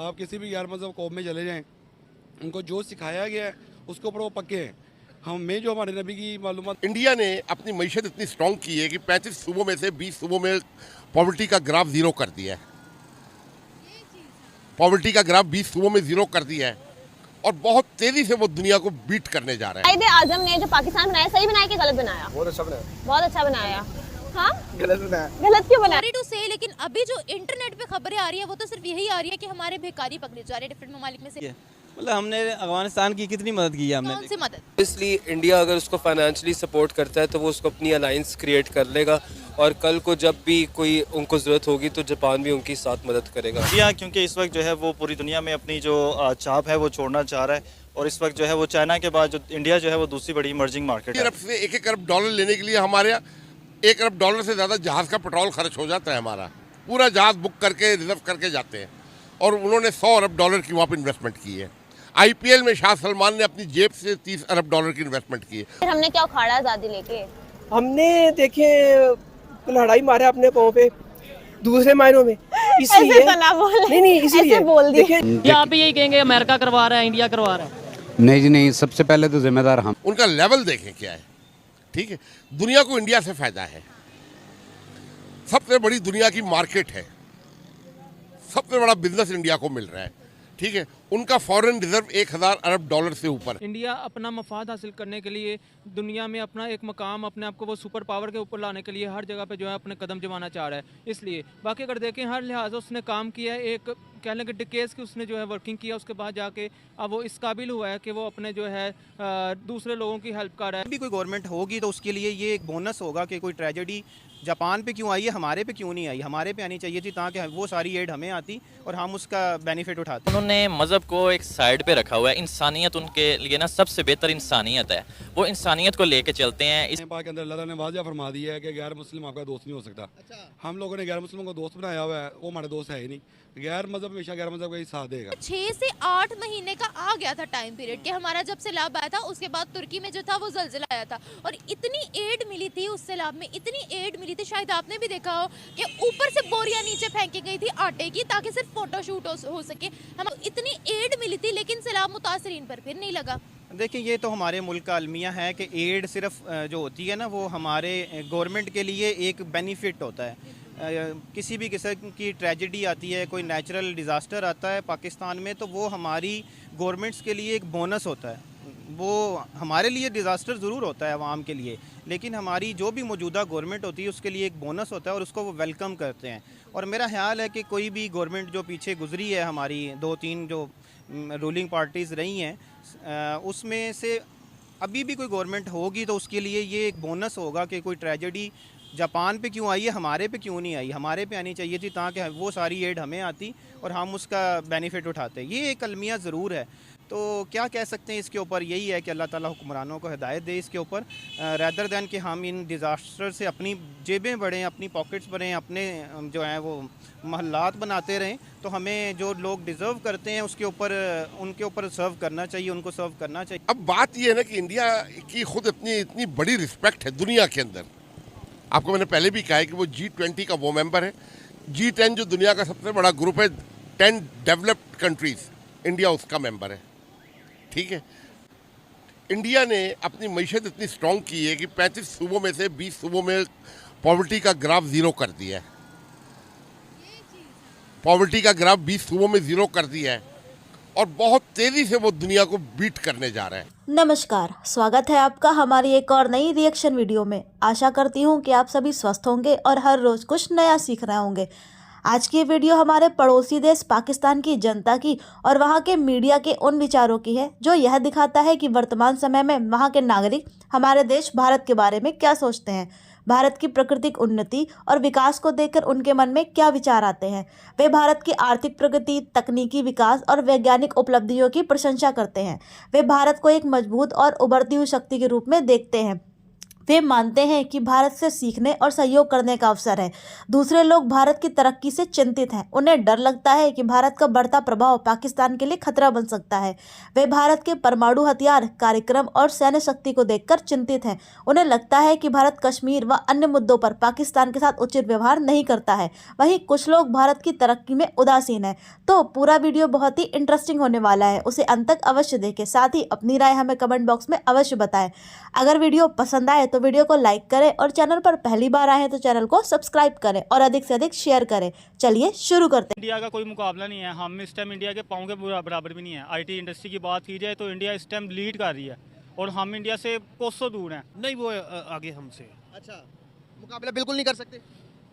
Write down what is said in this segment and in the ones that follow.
आप किसी भी गैर मजहब कौम में चले जाएं, उनको जो सिखाया गया है उसके ऊपर वो पक्के हैं। हमें जो हमारे नबी की मालूमात, इंडिया ने अपनी मईशत इतनी स्ट्रॉन्ग की है कि 35 सूबों में से 20 सूबों में पॉवर्टी का ग्राफ जीरो कर दिया है। पॉवर्टी का ग्राफ 20 सूबों में जीरो कर दिया है और बहुत तेजी से वो दुनिया को बीट करने जा रहा है। कायदे आजम ने जो पाकिस्तान बनाया, सही बनाया कि गलत बनाया? बहुत अच्छा बनाया। बहुत अच्छा बनाया। हाँ, गलत बनाया। गलत क्यों बनाया? सॉरी टू से, लेकिन अभी जो इंटरनेट पे खबरें आ रही है वो तो सिर्फ यही आ रही है कि हमारे भिखारी पकड़े जा रहे हैं डिफरेंट ममालिक में से। मतलब हमने अफगानिस्तान की कितनी मदद की है हमने। कौन सी मदद? इसलिए इंडिया अगर उसको फाइनेंशियली सपोर्ट करता है तो वो उसको अपनी अलायंस क्रिएट कर लेगा और कल को जब भी कोई उनको ज़रूरत होगी तो जापान भी उनकी साथ मदद करेगा। इंडिया क्योंकि इस वक्त जो है वो पूरी दुनिया में अपनी जो छाप है वो छोड़ना चाह रहा है और इस वक्त जो है वो चाइना के बाद जो इंडिया जो है वो दूसरी बड़ी इमर्जिंग मार्केट है। अरब से $1 अरब लेने के लिए हमारे यहाँ $1 अरब से ज़्यादा जहाज़ का पेट्रोल खर्च हो जाता है। हमारा पूरा जहाज़ बुक करके रिजर्व करके जाते हैं और उन्होंने $100 अरब की वहाँ पर इन्वेस्टमेंट की है। IPL में शाह सलमान ने अपनी जेब से $30 अरब की इन्वेस्टमेंट की है। फिर हमने क्या उखाड़ा आजादी लेके? हमने देखे लड़ाई मारा अपने पाँव पे दूसरे मायनों में, इसलिए ऐसे तो ना बोले। नहीं इसलिए ऐसे बोल दिया। यहाँ पे यही कहेंगे अमेरिका करवा रहा है, इंडिया करवा रहा है। नहीं जी नहीं, सबसे पहले तो जिम्मेदार हम। उनका लेवल देखें क्या है। ठीक है, दुनिया को इंडिया से फायदा है, सबसे बड़ी दुनिया की मार्केट है, सबसे बड़ा बिजनेस इंडिया को मिल रहा है। ठीक है, उनका फॉरेन रिजर्व $1000 अरब से ऊपर। इंडिया अपना मफाद हासिल करने के लिए दुनिया में अपना एक मकाम, अपने आप को वो सुपर पावर के ऊपर लाने के लिए हर जगह पे जो है अपने कदम जमाना चाह रहा है। इसलिए बाकी अगर देखें हर लिहाज उसने काम किया है, एक कह लें कि डिकेस की उसने जो है वर्किंग किया, उसके बाद जाके अब वो इस काबिल हुआ है कि वो अपने जो है दूसरे लोगों की हेल्प कर रहा है। भी कोई गवर्नमेंट होगी तो उसके लिए ये एक बोनस होगा कि कोई ट्रेजेडी जापान पे क्यों आई है, हमारे पे क्यों नहीं आई। हमारे पे आनी चाहिए थी ताकि वो सारी एड हमें आती और हम उसका बेनिफिट उठाते। उन्होंने मज़हब को एक साइड पे रखा हुआ है, इंसानियत उनके लिए ना सबसे बेहतर इंसानियत है, वो इंसानियत को लेके चलते हैं। इस पाक के अंदर अल्लाह ने वाज़िया फरमा दिया है कि गैर मुस्लिम आपका दोस्त नहीं हो सकता। हम लोगों ने गैर मुस्लिम को दोस्त बनाया हुआ है, वो हमारा दोस्त है ही नहीं। गैर मजहब हमेशा गैर मजहब का ही साथ देगा। 6 से 8 महीने का आ गया था टाइम पीरियड कि हमारा जब सैलाब आया था उसके बाद तुर्की में जो था वो जलजिला आया था और इतनी एड मिली थी उस सैलाब में, इतनी एड मिली थी, शायद आपने भी देखा हो कि ऊपर से बोरियां नीचे फेंकी गई थी आटे की ताकि सिर्फ फोटोशूट हो सके। हम इतनी एड मिली थी लेकिन सैलाब मुतासरीन पर फिर नहीं लगा। देखिए ये तो हमारे मुल्क का अलमिया है कि एड सिर्फ जो होती है ना वो हमारे गवर्नमेंट के लिए एक बेनिफिट होता है। किसी भी किस्म की ट्रेजेडी आती है, कोई नेचुरल डिज़ास्टर आता है पाकिस्तान में, तो वो हमारी गवर्नमेंट्स के लिए एक बोनस होता है। वो हमारे लिए डिज़ास्टर ज़रूर होता है आवाम के लिए, लेकिन हमारी जो भी मौजूदा गवर्नमेंट होती है उसके लिए एक बोनस होता है और उसको वो वेलकम करते हैं। और मेरा ख्याल है कि कोई भी गवर्नमेंट जो पीछे गुजरी है, हमारी 2-3 जो रूलिंग पार्टीज़ रही हैं, उसमें से अभी भी कोई गवर्नमेंट होगी तो उसके लिए ये एक बोनस होगा कि कोई ट्रेजेडी जापान पे क्यों आई है, हमारे पे क्यों नहीं आई। हमारे पे आनी चाहिए थी ताकि वो सारी एड हमें आती और हम उसका बेनिफिट उठाते। ये एक अलमिया ज़रूर है। तो क्या कह सकते हैं इसके ऊपर, यही है कि अल्लाह ताला हुक्मरानों को हिदायत दे इसके ऊपर, रैदर दैन कि हम इन डिज़ास्टर से अपनी जेबें बढ़ें, अपनी पॉकेट्स बढ़ें, अपने जो हैं वो महल्लात बनाते रहें। तो हमें जो लोग डिज़र्व करते हैं उसके ऊपर उनके ऊपर सर्व करना चाहिए, उनको सर्व करना चाहिए। अब बात यह है ना कि इंडिया की खुद इतनी बड़ी रिस्पेक्ट है दुनिया के अंदर। आपको मैंने पहले भी कहा है कि वो G20 का वो मेंबर है। G10 जो दुनिया का सबसे बड़ा ग्रुप है, 10 डेवलप्ड कंट्रीज, इंडिया उसका मेंबर है। ठीक है, इंडिया ने अपनी मईशत इतनी स्ट्रॉन्ग की है कि 35 सूबों में से 20 सूबों में पॉवर्टी का ग्राफ जीरो कर दिया है। पॉवर्टी का ग्राफ 20 सूबों में जीरो कर दिया है और बहुत तेजी से वो दुनिया को बीट करने जा रहा है। नमस्कार, स्वागत है आपका हमारी एक और नई रिएक्शन वीडियो में। आशा करती हूँ कि आप सभी स्वस्थ होंगे और हर रोज कुछ नया सीख रहे होंगे। आज की वीडियो हमारे पड़ोसी देश पाकिस्तान की जनता की और वहाँ के मीडिया के उन विचारों की है जो यह दिखाता है कि वर्तमान समय में वहाँ के नागरिक हमारे देश भारत के बारे में क्या सोचते हैं, भारत की प्राकृतिक उन्नति और विकास को देखकर उनके मन में क्या विचार आते हैं। वे भारत की आर्थिक प्रगति, तकनीकी विकास और वैज्ञानिक उपलब्धियों की प्रशंसा करते हैं। वे भारत को एक मजबूत और उभरती हुई शक्ति के रूप में देखते हैं। वे मानते हैं कि भारत से सीखने और सहयोग करने का अवसर है। दूसरे लोग भारत की तरक्की से चिंतित हैं। उन्हें डर लगता है कि भारत का बढ़ता प्रभाव पाकिस्तान के लिए खतरा बन सकता है। वे भारत के परमाणु हथियार कार्यक्रम और सैन्य शक्ति को देखकर चिंतित हैं। उन्हें लगता है कि भारत कश्मीर व अन्य मुद्दों पर पाकिस्तान के साथ उचित व्यवहार नहीं करता है। वहीं कुछ लोग भारत की तरक्की में उदासीन हैं। तो पूरा वीडियो बहुत ही इंटरेस्टिंग होने वाला है, उसे अंत तक अवश्य देखें। साथ ही अपनी राय हमें कमेंट बॉक्स में अवश्य बताएं। अगर वीडियो पसंद आए तो वीडियो को लाइक करें और चैनल पर पहली बार आए हैं तो चैनल को सब्सक्राइब करें और अधिक से अधिक शेयर करें। चलिए शुरू करते हैं। इंडिया का कोई मुकाबला नहीं है। हम इस टाइम इंडिया के पाँव के बराबर भी नहीं है। आईटी इंडस्ट्री की बात की जाए तो इंडिया इस टाइम लीड कर रही है और हम इंडिया से कोसों दूर हैं। नहीं, वो आगे हमसे। अच्छा, मुकाबला बिल्कुल नहीं कर सकते?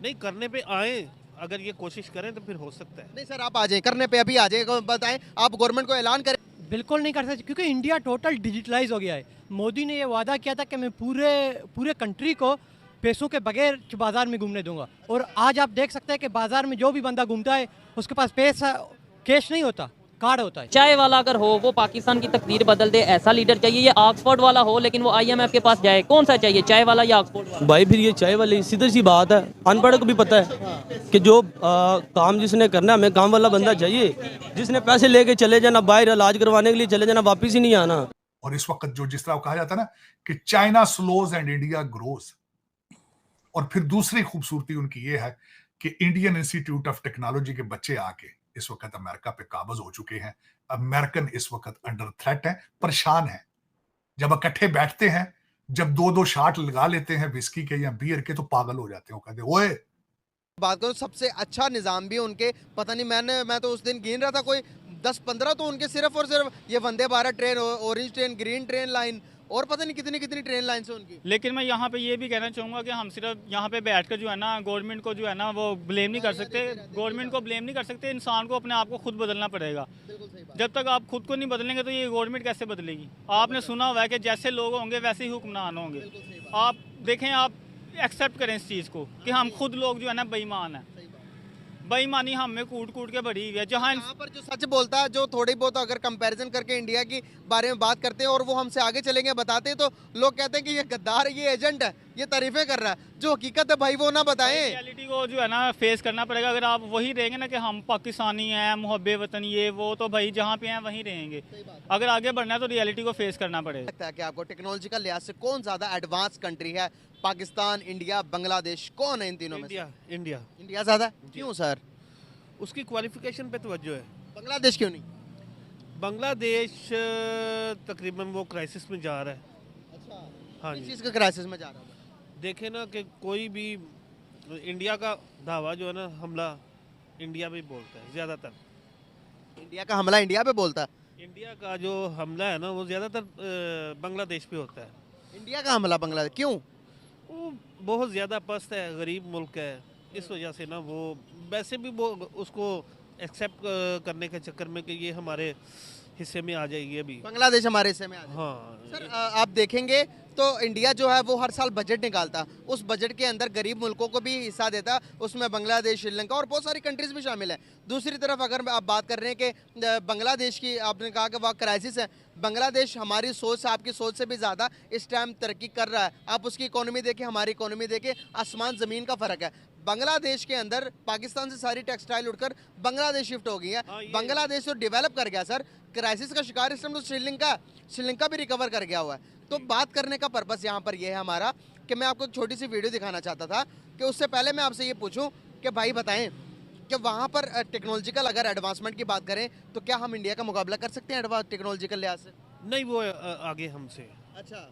नहीं, करने पे आए, अगर ये कोशिश करें तो फिर हो सकता है। नहीं सर, आप आ जाएं, करने पे अभी आ जाएं, बताएं, आप गवर्नमेंट को ऐलान करें। बिल्कुल नहीं कर सकते क्योंकि इंडिया टोटल डिजिटलाइज हो गया है। मोदी ने ये वादा किया था कि मैं पूरे कंट्री को पैसों के बगैर बाज़ार में घूमने दूंगा, और आज आप देख सकते हैं कि बाज़ार में जो भी बंदा घूमता है उसके पास पैसा कैश नहीं होता, कार्ड होता है। चाय वाला अगर हो वो पाकिस्तान की तकदीर बदल दे, ऐसा लीडर चाहिए। ये ऑक्सफोर्ड वाला हो लेकिन वो IMF के पास जाए, कौन सा चाहिए, चाय वाला या ऑक्सफोर्ड वाला? भाई फिर ये चाय वाली सीधी सी बात है, अनपढ़ को भी पता है कि जो काम जिसने करना है, हमें काम वाला बंदा चाहिए, जिसने पैसे लेके चले जाना, बाहर इलाज करवाने के लिए चले जाना, वापिस ही नहीं आना। और इस वक्त जो जिस तरह कहा जाता है ना कि China slows and India grows, और फिर दूसरी खूबसूरती उनकी ये है कि इंडियन इंस्टीट्यूट ऑफ टेक्नोलॉजी के बच्चे आके इस वक्त अमेरिका पे काबज हो चुके हैं। अमेरिकन इस वक्त अंडर थ्रेट है, परेशान है। जब इकट्ठे बैठते हैं, जब 2-2 शॉट लगा लेते हैं विस्की के या बियर के, तो पागल हो जाते हैं। कहते ओए, बात करो सबसे अच्छा निज़ाम भी उनके, पता नहीं, मैं तो उस दिन गिन रहा था कोई 10-15 तो उनके सिर्फ और सिर्फ ये Vande Bharat train, orange train, green train line, और पता नहीं कितनी कितनी ट्रेन लाइन से उनकी। लेकिन मैं यहाँ पे ये भी कहना चाहूँगा कि हम सिर्फ यहाँ पे बैठकर जो है ना गवर्नमेंट को जो है ना वो ब्लेम नहीं कर सकते। गवर्नमेंट को ब्लेम नहीं कर सकते, इंसान को अपने आप को खुद बदलना पड़ेगा। जब तक आप खुद को नहीं बदलेंगे तो ये गवर्नमेंट कैसे बदलेगी? आपने सुना हुआ है कि जैसे लोग होंगे वैसे ही हुक्मरान होंगे। आप देखें, आप एक्सेप्ट करें इस चीज़ को कि हम खुद लोग जो है ना बेईमान हैं। बेईमानी हम में कूट कूट के भरी हुई है। जहाँ पर जो सच बोलता है, जो थोड़ी बहुत अगर कंपैरिजन करके इंडिया की बारे में बात करते हैं और वो हमसे आगे चलेंगे बताते हैं, तो लोग कहते हैं कि ये गद्दार है, ये एजेंट है, ये तारीफें कर रहा है। जो हकीकत है भाई वो ना बताएं। रियलिटी को जो है ना फेस करना पड़ेगा। अगर आप वही रहेंगे ना कि हम पाकिस्तानी हैं, मुहब्बे वतन, ये वो, तो भाई जहाँ पे हैं वहीं रहेंगे। अगर आगे बढ़ना है तो रियलिटी को फेस करना पड़ेगा। लगता है कि आपको टेक्नोलॉजी का लिहाज से कौन ज़्यादा एडवांस कंट्री है? पाकिस्तान, इंडिया, बांग्लादेश, कौन है इन तीनों में? इंडिया ज़्यादा। क्यों सर? उसकी क्वालिफिकेशन पे तवज्जो है। बांग्लादेश क्यों नहीं? बांग्लादेश तकरीबन वो क्राइसिस में जा रहा है। अच्छा, हाँ किस जी, चीज़ का क्राइसिस में जा रहा है? देखे ना कि कोई भी इंडिया का धावा जो है ना, हमला इंडिया पे बोलता है ज़्यादातर। इंडिया का हमला इंडिया पे बोलता है? इंडिया का जो हमला है ना वो ज़्यादातर बांग्लादेश पे होता है। इंडिया का हमला बांग्लादेश क्यों? वो बहुत ज़्यादा पस्त है, गरीब मुल्क है, इस वजह से ना वो वैसे भी वो उसको एक्सेप्ट करने के चक्कर में कि ये हमारे हिस्से में आ जाएगी। अभी बांग्लादेश हमारे हिस्से में आ जाएगी। हाँ सर, आप देखेंगे तो इंडिया जो है वो हर साल बजट निकालता, उस बजट के अंदर गरीब मुल्कों को भी हिस्सा देता, उसमें बांग्लादेश, श्रीलंका और बहुत सारी कंट्रीज भी शामिल हैं। दूसरी तरफ अगर आप बात कर रहे हैं कि बांग्लादेश की, आपने कहा कि वह क्राइसिस है, बांग्लादेश हमारी सोच से, आपकी सोच से भी ज़्यादा इस टाइम तरक्की कर रहा है। आप उसकी इकोनॉमी देखें, हमारी इकोनॉमी देखें, आसमान ज़मीन का फ़र्क है। बांग्लादेश के अंदर पाकिस्तान से सारी टेक्सटाइल उठकर बांग्लादेश शिफ्ट हो गई है। बांग्लादेश तो डेवलप कर गया सर, क्राइसिस का शिकार इस टाइम तो श्रीलंका भी रिकवर कर गया हुआ है। तो बात करने का पर्पस यहाँ पर यह है हमारा कि मैं आपको एक छोटी सी वीडियो दिखाना चाहता था कि उससे पहले मैं आपसे ये पूछूं कि भाई बताएं कि वहाँ पर टेक्नोलॉजिकल अगर एडवांसमेंट की बात करें तो क्या हम इंडिया का मुकाबला कर सकते हैं टेक्नोलॉजिकल लिहाज से? नहीं, वो आगे हमसे। अच्छा,